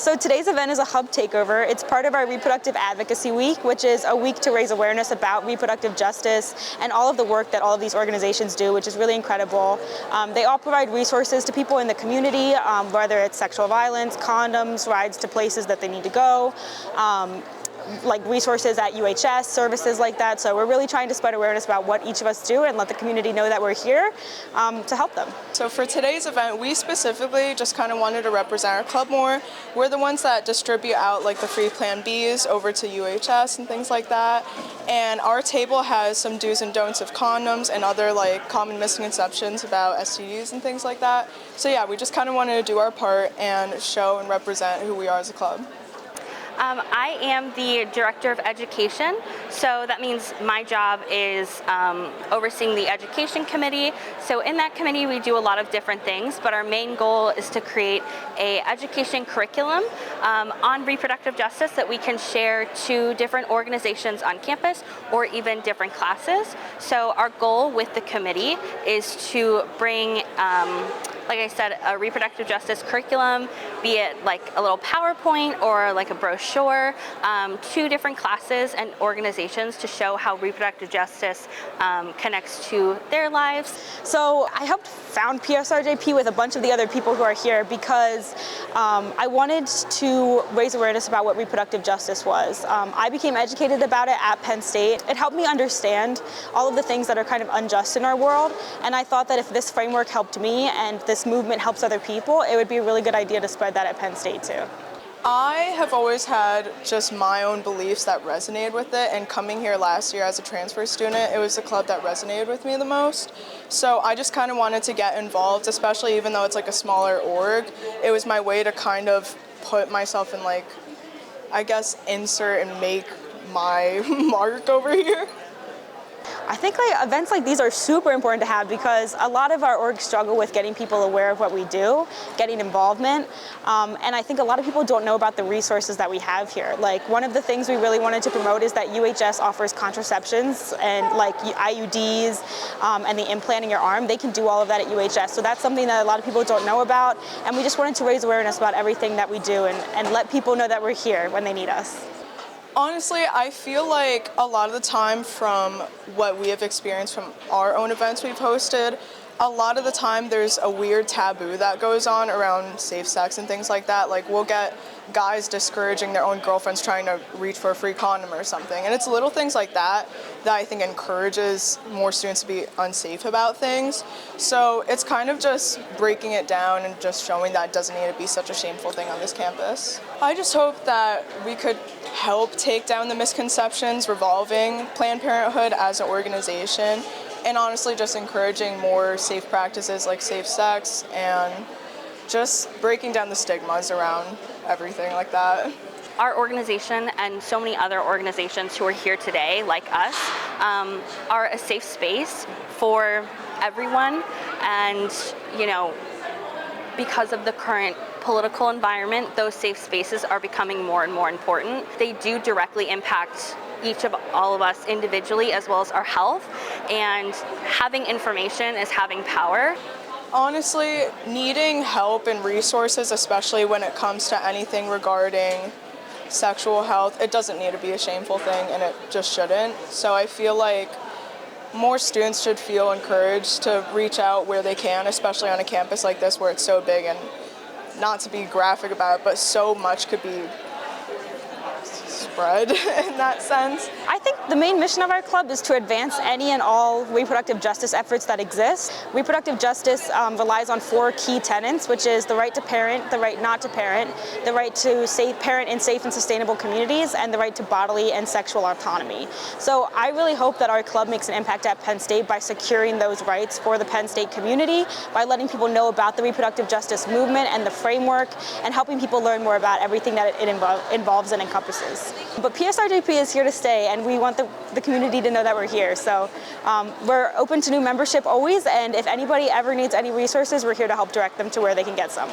So today's event is a hub takeover. It's part of our Reproductive Advocacy Week, which is a week to raise awareness about reproductive justice and all of the work that all of these organizations do, which is really incredible. They all provide resources to people in the community, whether it's sexual violence, condoms, rides to places that they need to go, like resources at UHS, services like that. So we're really trying to spread awareness about what each of us do and let the community know that we're here to help them. So for today's event, we specifically just kind of wanted to represent our club more. We're the ones that distribute out like the free Plan Bs over to UHS and things like that. And our table has some do's and don'ts of condoms and other like common misconceptions about STDs and things like that. So yeah, we just kind of wanted to do our part and show and represent who we are as a club. I am the Director of Education, so that means my job is overseeing the Education Committee. So in that committee we do a lot of different things, but our main goal is to create an education curriculum on reproductive justice that we can share to different organizations on campus or even different classes. So our goal with the committee is to bring like I said, a reproductive justice curriculum, be it like a little PowerPoint or like a brochure, to different classes and organizations to show how reproductive justice connects to their lives. So I helped found PSRJP with a bunch of the other people who are here because I wanted to raise awareness about what reproductive justice was. I became educated about it at Penn State. It helped me understand all of the things that are kind of unjust in our world, and I thought that if this framework helped me and this movement helps other people, it would be a really good idea to spread that at Penn State too. I have always had just my own beliefs that resonated with it, and coming here last year as a transfer student, it was the club that resonated with me the most. So I just kind of wanted to get involved, especially even though it's like a smaller org. It was my way to kind of put myself in like, I guess, insert and make my mark over here. I think like events like these are super important to have because a lot of our orgs struggle with getting people aware of what we do, getting involvement, and I think a lot of people don't know about the resources that we have here. Like one of the things we really wanted to promote is that UHS offers contraceptions and like IUDs and the implant in your arm. They can do all of that at UHS, so that's something that a lot of people don't know about, and we just wanted to raise awareness about everything that we do and let people know that we're here when they need us. Honestly, I feel like a lot of the time from what we have experienced from our own events we've hosted, a lot of the time there's a weird taboo that goes on around safe sex and things like that. Like we'll get guys discouraging their own girlfriends trying to reach for a free condom or something. And it's little things like that that I think encourages more students to be unsafe about things. So it's kind of just breaking it down and just showing that it doesn't need to be such a shameful thing on this campus. I just hope that we could help take down the misconceptions revolving Planned Parenthood as an organization, and honestly just encouraging more safe practices like safe sex and just breaking down the stigmas around everything like that. Our organization and so many other organizations who are here today, like us, are a safe space for everyone, and you know, because of the current political environment, those safe spaces are becoming more and more important. They do directly impact each of all of us individually as well as our health, and having information is having power. Honestly, needing help and resources, especially when it comes to anything regarding sexual health, it doesn't need to be a shameful thing, and it just shouldn't. So I feel like more students should feel encouraged to reach out where they can, especially on a campus like this where it's so big, and not to be graphic about it, but so much could be spread in that sense. I think the main mission of our club is to advance any and all reproductive justice efforts that exist. Reproductive justice relies on 4 key tenets, which is the right to parent, the right not to parent, the right to parent in safe and sustainable communities, and the right to bodily and sexual autonomy. So I really hope that our club makes an impact at Penn State by securing those rights for the Penn State community, by letting people know about the reproductive justice movement and the framework, and helping people learn more about everything that it involves and encompasses. But PSRJP is here to stay, and we want the community to know that we're here. So we're open to new membership always, and if anybody ever needs any resources, we're here to help direct them to where they can get some.